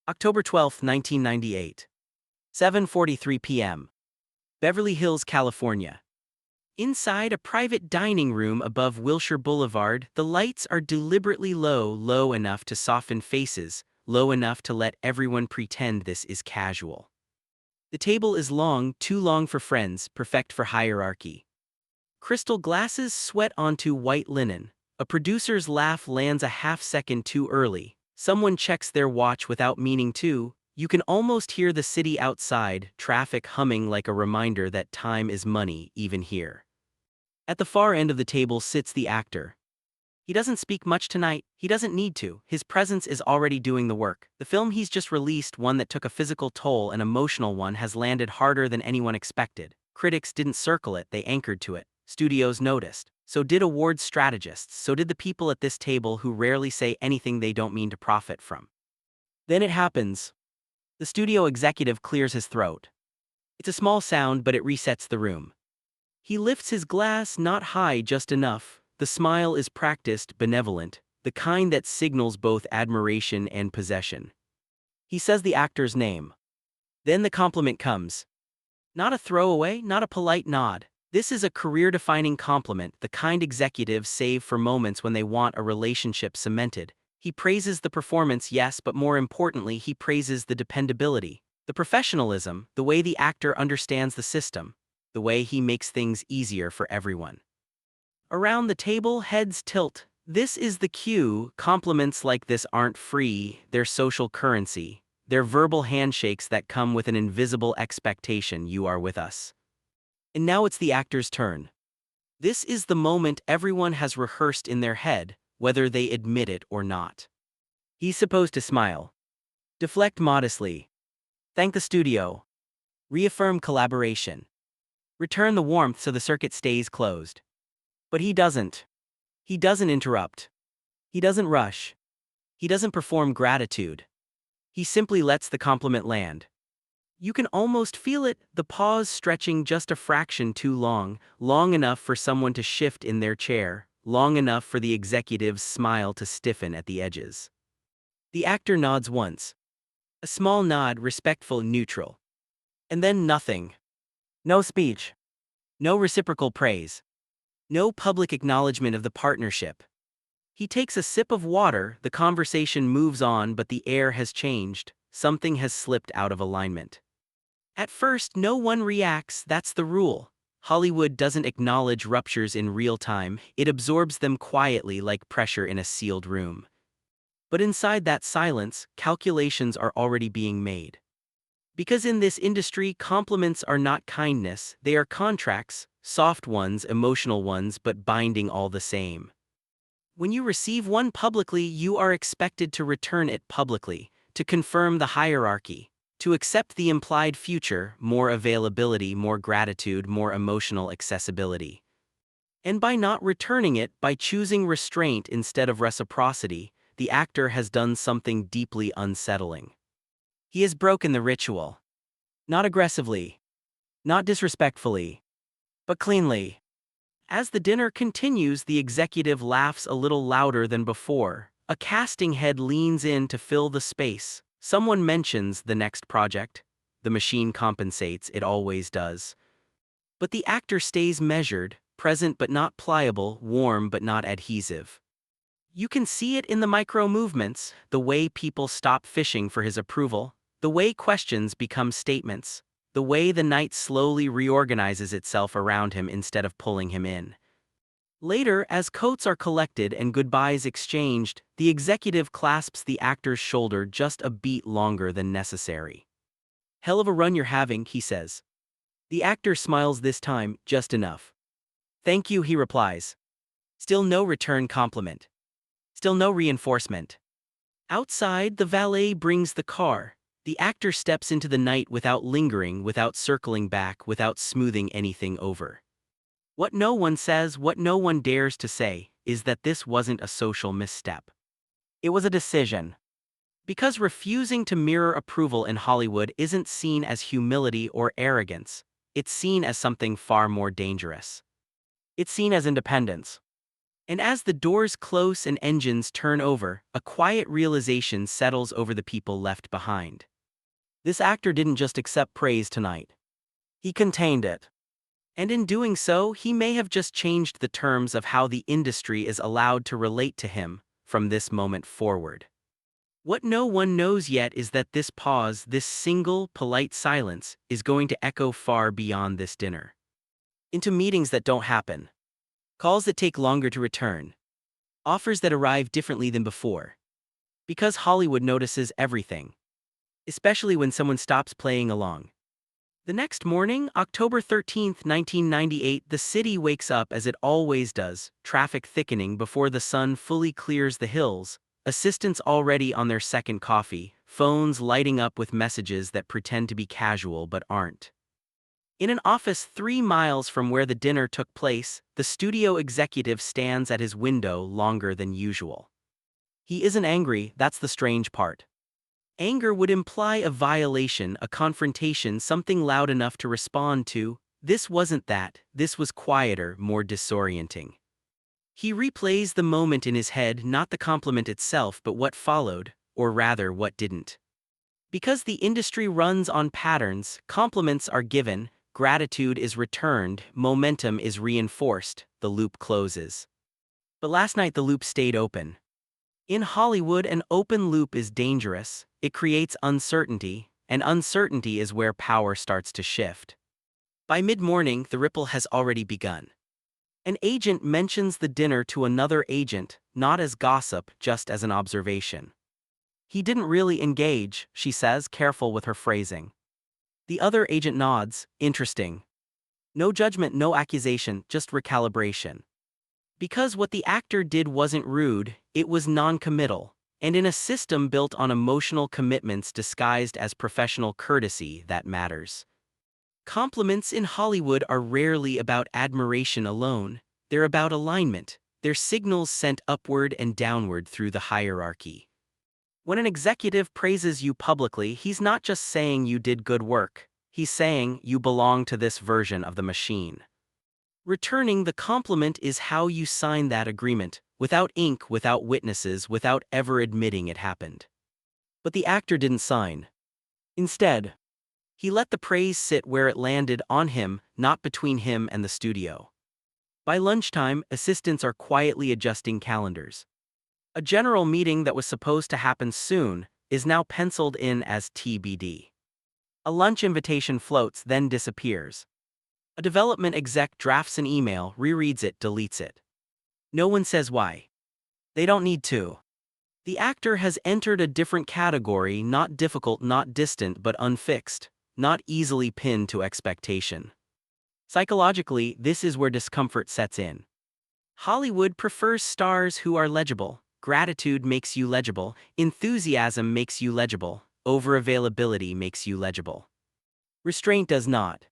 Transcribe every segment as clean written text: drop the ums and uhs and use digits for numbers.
October 12, 1998. 7:43 p.m. Beverly Hills, California. Inside a private dining room above Wilshire Boulevard, the lights are deliberately low enough to soften faces, low enough to let everyone pretend this is casual. The table is long, too long for friends, perfect for hierarchy. Crystal glasses sweat onto white linen. A producer's laugh lands a half-second too early. Someone checks their watch without meaning to. You can almost hear the city outside, traffic humming like a reminder that time is money, even here. At the far end of the table sits the actor. He doesn't speak much tonight, he doesn't need to, his presence is already doing the work. The film he's just released, one that took a physical toll, an emotional one, has landed harder than anyone expected. Critics didn't circle it, they anchored to it. Studios noticed. So did awards strategists, so did the people at this table who rarely say anything they don't mean to profit from. Then it happens. The studio executive clears his throat. It's a small sound, but it resets the room. He lifts his glass not high, just enough. The smile is practiced, benevolent, the kind that signals both admiration and possession. He says the actor's name. Then the compliment comes. Not a throwaway, not a polite nod. This is a career-defining compliment, the kind executives save for moments when they want a relationship cemented. He praises the performance, yes, but more importantly, he praises the dependability, the professionalism, the way the actor understands the system, the way he makes things easier for everyone. Around the table, heads tilt. This is the cue. Compliments like this aren't free, they're social currency. They're verbal handshakes that come with an invisible expectation: you are with us. And now it's the actor's turn. This is the moment everyone has rehearsed in their head, whether they admit it or not. He's supposed to smile, deflect modestly, thank the studio, reaffirm collaboration, return the warmth so the circuit stays closed. But he doesn't. He doesn't interrupt. He doesn't rush. He doesn't perform gratitude. He simply lets the compliment land. You can almost feel it, the pause stretching just a fraction too long, long enough for someone to shift in their chair, long enough for the executive's smile to stiffen at the edges. The actor nods once. A small nod, respectful, neutral. And then nothing. No speech. No reciprocal praise. No public acknowledgement of the partnership. He takes a sip of water, the conversation moves on, but the air has changed, something has slipped out of alignment. At first, no one reacts, that's the rule. Hollywood doesn't acknowledge ruptures in real time, it absorbs them quietly like pressure in a sealed room. But inside that silence, calculations are already being made. Because in this industry, compliments are not kindness, they are contracts, soft ones, emotional ones, but binding all the same. When you receive one publicly, you are expected to return it publicly, to confirm the hierarchy, to accept the implied future, more availability, more gratitude, more emotional accessibility. And by not returning it, by choosing restraint instead of reciprocity, the actor has done something deeply unsettling. He has broken the ritual. Not aggressively, not disrespectfully, but cleanly. As the dinner continues, the executive laughs a little louder than before. A casting head leans in to fill the space. Someone mentions the next project. The machine compensates, it always does. But the actor stays measured, present but not pliable, warm but not adhesive. You can see it in the micro movements, the way people stop fishing for his approval, the way questions become statements, the way the night slowly reorganizes itself around him instead of pulling him in. Later, as coats are collected and goodbyes exchanged, the executive clasps the actor's shoulder just a beat longer than necessary. "Hell of a run you're having," he says. The actor smiles this time, just enough. "Thank you," he replies. Still no return compliment. Still no reinforcement. Outside, the valet brings the car. The actor steps into the night without lingering, without circling back, without smoothing anything over. What no one says, what no one dares to say, is that this wasn't a social misstep. It was a decision. Because refusing to mirror approval in Hollywood isn't seen as humility or arrogance, it's seen as something far more dangerous. It's seen as independence. And as the doors close and engines turn over, a quiet realization settles over the people left behind. This actor didn't just accept praise tonight. He contained it. And in doing so, he may have just changed the terms of how the industry is allowed to relate to him from this moment forward. What no one knows yet is that this pause, this single, polite silence, is going to echo far beyond this dinner. Into meetings that don't happen. Calls that take longer to return. Offers that arrive differently than before. Because Hollywood notices everything. Especially when someone stops playing along. The next morning, October 13th, 1998, the city wakes up as it always does, traffic thickening before the sun fully clears the hills, assistants already on their second coffee, phones lighting up with messages that pretend to be casual but aren't. In an office 3 miles from where the dinner took place, the studio executive stands at his window longer than usual. He isn't angry, that's the strange part. Anger would imply a violation, a confrontation, something loud enough to respond to. This wasn't that, this was quieter, more disorienting. He replays the moment in his head, not the compliment itself, but what followed, or rather what didn't. Because the industry runs on patterns, compliments are given, gratitude is returned, momentum is reinforced, the loop closes. But last night the loop stayed open. In Hollywood, an open loop is dangerous. It creates uncertainty, and uncertainty is where power starts to shift. By mid-morning, the ripple has already begun. An agent mentions the dinner to another agent, not as gossip, just as an observation. He didn't really engage, she says, careful with her phrasing. The other agent nods, interesting. No judgment, no accusation, just recalibration. Because what the actor did wasn't rude, it was non-committal, and in a system built on emotional commitments disguised as professional courtesy, that matters. Compliments in Hollywood are rarely about admiration alone, they're about alignment, they're signals sent upward and downward through the hierarchy. When an executive praises you publicly, he's not just saying you did good work, he's saying you belong to this version of the machine. Returning the compliment is how you sign that agreement, without ink, without witnesses, without ever admitting it happened. But the actor didn't sign. Instead, he let the praise sit where it landed, on him, not between him and the studio. By lunchtime, assistants are quietly adjusting calendars. A general meeting that was supposed to happen soon is now penciled in as TBD. A lunch invitation floats, then disappears. A development exec drafts an email, rereads it, deletes it. No one says why. They don't need to. The actor has entered a different category, not difficult, not distant, but unfixed, not easily pinned to expectation. Psychologically, this is where discomfort sets in. Hollywood prefers stars who are legible. Gratitude makes you legible, enthusiasm makes you legible, over-availability makes you legible. Restraint does not.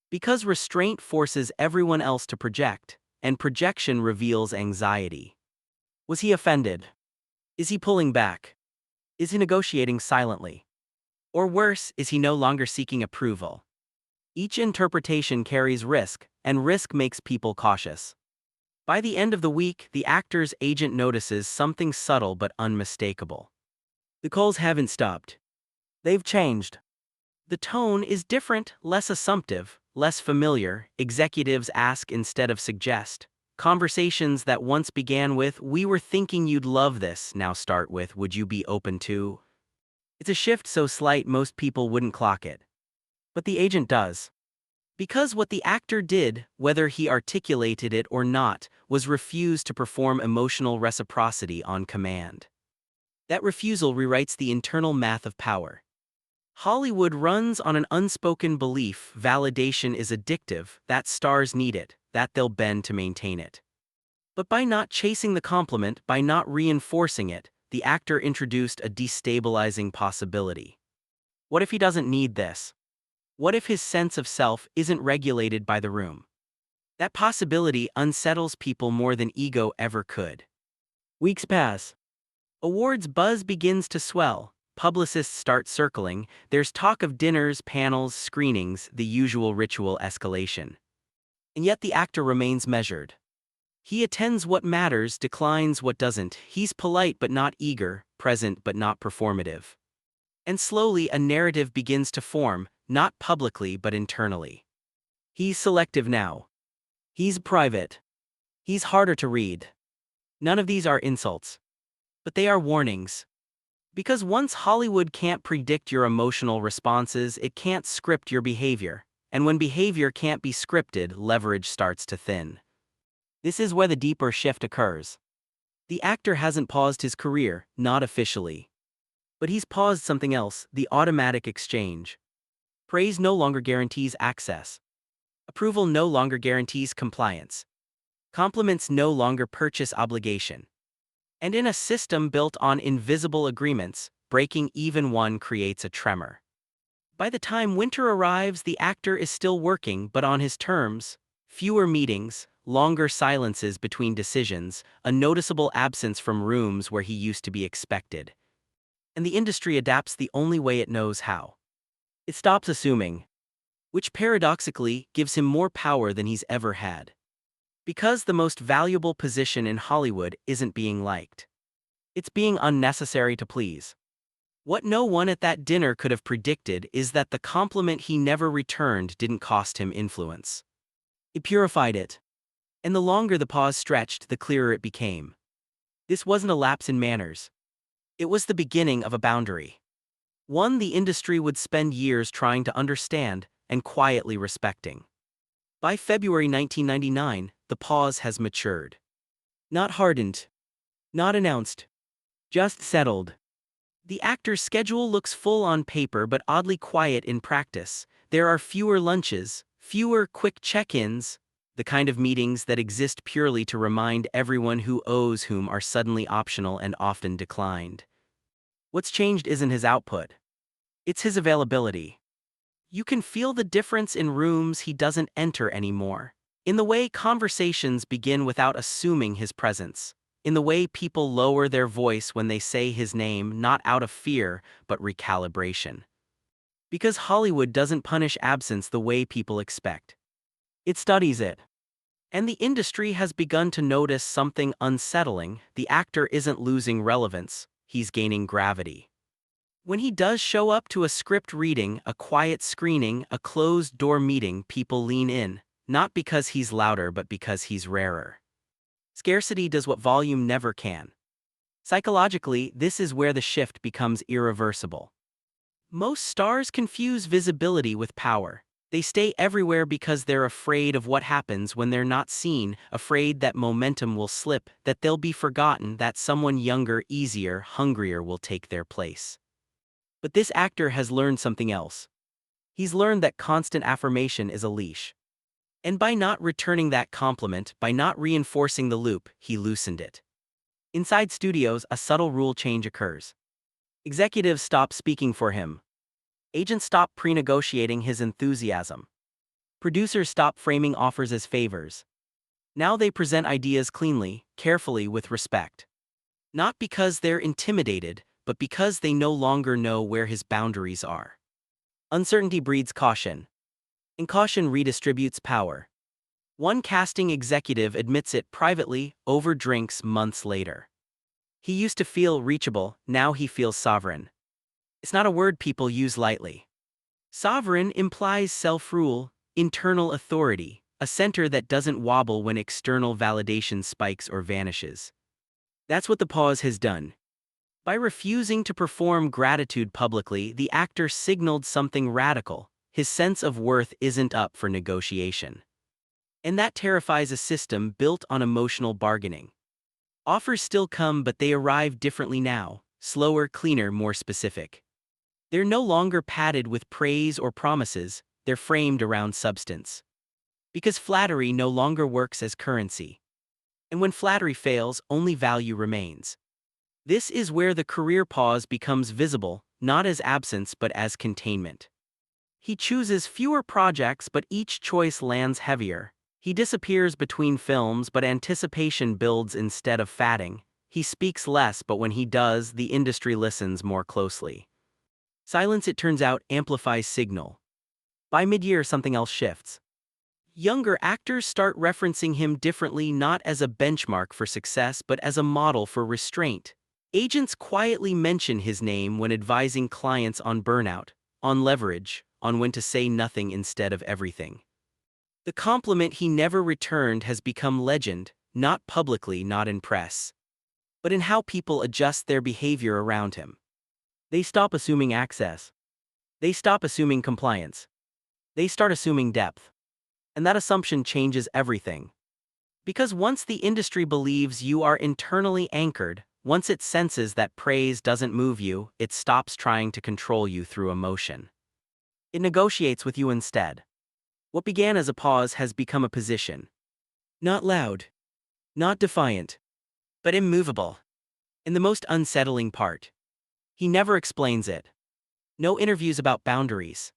Because restraint forces everyone else to project, and projection reveals anxiety. Was he offended? Is he pulling back? Is he negotiating silently? Or worse, is he no longer seeking approval? Each interpretation carries risk, and risk makes people cautious. By the end of the week, the actor's agent notices something subtle but unmistakable. The calls haven't stopped. They've changed. The tone is different, less assumptive, less familiar. Executives ask instead of suggest. Conversations that once began with, "We were thinking you'd love this," now start with, "Would you be open to?" It's a shift so slight most people wouldn't clock it. But the agent does. Because what the actor did, whether he articulated it or not, was refuse to perform emotional reciprocity on command. That refusal rewrites the internal math of power. Hollywood runs on an unspoken belief: validation is addictive, that stars need it, that they'll bend to maintain it. But by not chasing the compliment, by not reinforcing it, the actor introduced a destabilizing possibility. What if he doesn't need this? What if his sense of self isn't regulated by the room? That possibility unsettles people more than ego ever could. Weeks pass. Awards buzz begins to swell. Publicists start circling. There's talk of dinners, panels, screenings, the usual ritual escalation. And yet the actor remains measured. He attends what matters, declines what doesn't. He's polite but not eager, present but not performative. And slowly a narrative begins to form, not publicly but internally. He's selective now. He's private. He's harder to read. None of these are insults. But they are warnings. Because once Hollywood can't predict your emotional responses, it can't script your behavior. And when behavior can't be scripted, leverage starts to thin. This is where the deeper shift occurs. The actor hasn't paused his career, not officially. But he's paused something else, the automatic exchange. Praise no longer guarantees access. Approval no longer guarantees compliance. Compliments no longer purchase obligation. And in a system built on invisible agreements, breaking even one creates a tremor. By the time winter arrives, the actor is still working, but on his terms. Fewer meetings, longer silences between decisions, a noticeable absence from rooms where he used to be expected. And the industry adapts the only way it knows how. It stops assuming, which paradoxically gives him more power than he's ever had. Because the most valuable position in Hollywood isn't being liked. It's being unnecessary to please. What no one at that dinner could have predicted is that the compliment he never returned didn't cost him influence. It purified it. And the longer the pause stretched, the clearer it became. This wasn't a lapse in manners. It was the beginning of a boundary. One the industry would spend years trying to understand and quietly respecting. By February 1999, the pause has matured. Not hardened. Not announced. Just settled. The actor's schedule looks full on paper but oddly quiet in practice. There are fewer lunches, fewer quick check-ins, the kind of meetings that exist purely to remind everyone who owes whom are suddenly optional and often declined. What's changed isn't his output. It's his availability. You can feel the difference in rooms he doesn't enter anymore. In the way conversations begin without assuming his presence. In the way people lower their voice when they say his name, not out of fear, but recalibration. Because Hollywood doesn't punish absence the way people expect. It studies it. And the industry has begun to notice something unsettling. The actor isn't losing relevance, he's gaining gravity. When he does show up to a script reading, a quiet screening, a closed-door meeting, people lean in, not because he's louder but because he's rarer. Scarcity does what volume never can. Psychologically, this is where the shift becomes irreversible. Most stars confuse visibility with power. They stay everywhere because they're afraid of what happens when they're not seen, afraid that momentum will slip, that they'll be forgotten, that someone younger, easier, hungrier will take their place. But this actor has learned something else. He's learned that constant affirmation is a leash. And by not returning that compliment, by not reinforcing the loop, he loosened it. Inside studios, a subtle rule change occurs. Executives stop speaking for him. Agents stop pre-negotiating his enthusiasm. Producers stop framing offers as favors. Now they present ideas cleanly, carefully, with respect. Not because they're intimidated, but because they no longer know where his boundaries are. Uncertainty breeds caution. And caution redistributes power. One casting executive admits it privately over drinks months later. He used to feel reachable, now he feels sovereign. It's not a word people use lightly. Sovereign implies self-rule, internal authority, a center that doesn't wobble when external validation spikes or vanishes. That's what the pause has done. By refusing to perform gratitude publicly, the actor signaled something radical. His sense of worth isn't up for negotiation. And that terrifies a system built on emotional bargaining. Offers still come, but they arrive differently now, slower, cleaner, more specific. They're no longer padded with praise or promises, they're framed around substance. Because flattery no longer works as currency. And when flattery fails, only value remains. This is where the career pause becomes visible, not as absence but as containment. He chooses fewer projects, but each choice lands heavier. He disappears between films, but anticipation builds instead of fatting. He speaks less, but when he does, the industry listens more closely. Silence, it turns out, amplifies signal. By mid-year, something else shifts. Younger actors start referencing him differently, not as a benchmark for success but as a model for restraint. Agents quietly mention his name when advising clients on burnout, on leverage, on when to say nothing instead of everything. The compliment he never returned has become legend, not publicly, not in press, but in how people adjust their behavior around him. They stop assuming access. They stop assuming compliance. They start assuming depth. And that assumption changes everything. Because once the industry believes you are internally anchored, once it senses that praise doesn't move you, it stops trying to control you through emotion. It negotiates with you instead. What began as a pause has become a position. Not loud, not defiant, but immovable. And the most unsettling part, he never explains it. No interviews about boundaries.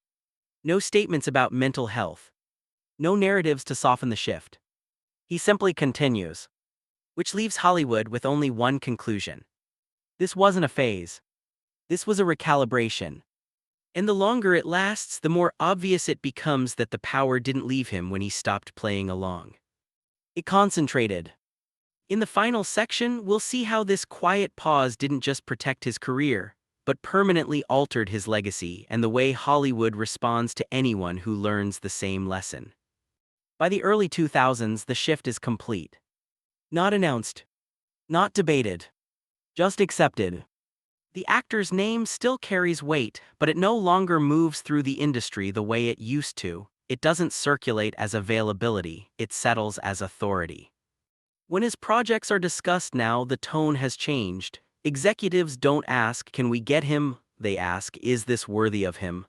No statements about mental health. No narratives to soften the shift. He simply continues. Which leaves Hollywood with only one conclusion. This wasn't a phase. This was a recalibration. And the longer it lasts, the more obvious it becomes that the power didn't leave him when he stopped playing along. It concentrated. In the final section, we'll see how this quiet pause didn't just protect his career, but permanently altered his legacy and the way Hollywood responds to anyone who learns the same lesson. By the early 2000s, the shift is complete. Not announced. Not debated. Just accepted. The actor's name still carries weight, but it no longer moves through the industry the way it used to. It doesn't circulate as availability, it settles as authority. When his projects are discussed now, the tone has changed. Executives don't ask, "Can we get him?" They ask, "Is this worthy of him?"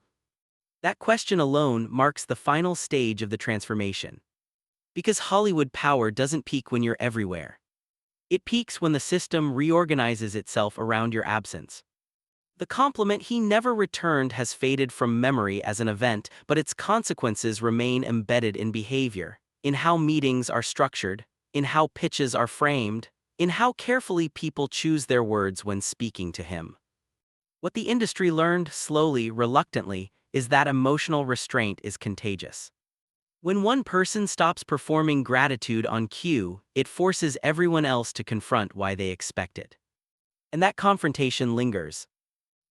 That question alone marks the final stage of the transformation. Because Hollywood power doesn't peak when you're everywhere. It peaks when the system reorganizes itself around your absence. The compliment he never returned has faded from memory as an event, but its consequences remain embedded in behavior, in how meetings are structured, in how pitches are framed, in how carefully people choose their words when speaking to him. What the industry learned slowly, reluctantly, is that emotional restraint is contagious. When one person stops performing gratitude on cue, it forces everyone else to confront why they expect it. And that confrontation lingers.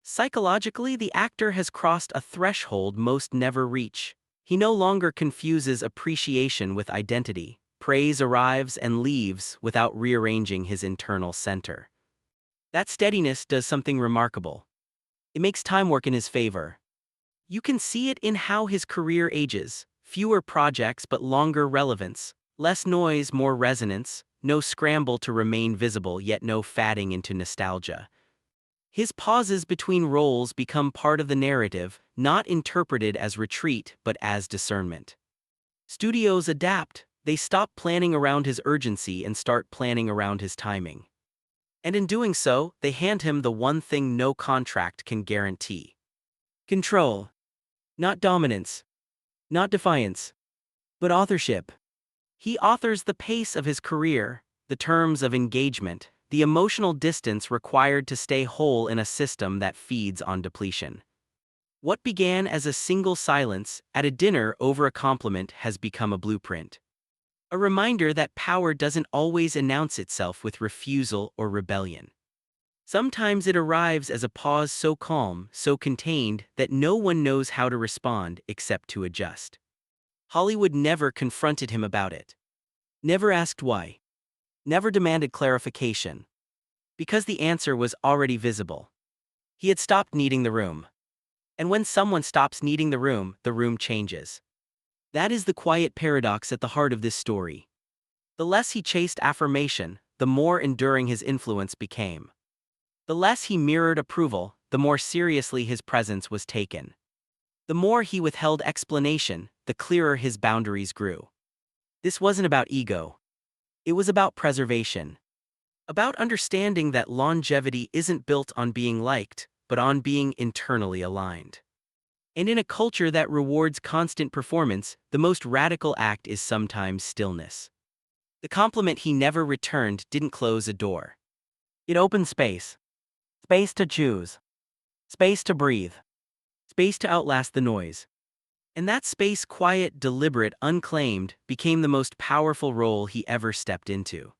Psychologically, the actor has crossed a threshold most never reach. He no longer confuses appreciation with identity. Praise arrives and leaves without rearranging his internal center. That steadiness does something remarkable. It makes time work in his favor. You can see it in how his career ages. Fewer projects but longer relevance. Less noise, more resonance. No scramble to remain visible, yet no fading into nostalgia. His pauses between roles become part of the narrative, not interpreted as retreat but as discernment. Studios adapt. They stop planning around his urgency and start planning around his timing. And in doing so, they hand him the one thing no contract can guarantee. Control. Not dominance. Not defiance. But authorship. He authors the pace of his career, the terms of engagement, the emotional distance required to stay whole in a system that feeds on depletion. What began as a single silence at a dinner over a compliment has become a blueprint. A reminder that power doesn't always announce itself with refusal or rebellion. Sometimes it arrives as a pause so calm, so contained, that no one knows how to respond except to adjust. Hollywood never confronted him about it. Never asked why. Never demanded clarification. Because the answer was already visible. He had stopped needing the room. And when someone stops needing the room changes. That is the quiet paradox at the heart of this story. The less he chased affirmation, the more enduring his influence became. The less he mirrored approval, the more seriously his presence was taken. The more he withheld explanation, the clearer his boundaries grew. This wasn't about ego. It was about preservation. About understanding that longevity isn't built on being liked, but on being internally aligned. And in a culture that rewards constant performance, the most radical act is sometimes stillness. The compliment he never returned didn't close a door. It opened space. Space to choose. Space to breathe. Space to outlast the noise. And that space, quiet, deliberate, unclaimed, became the most powerful role he ever stepped into.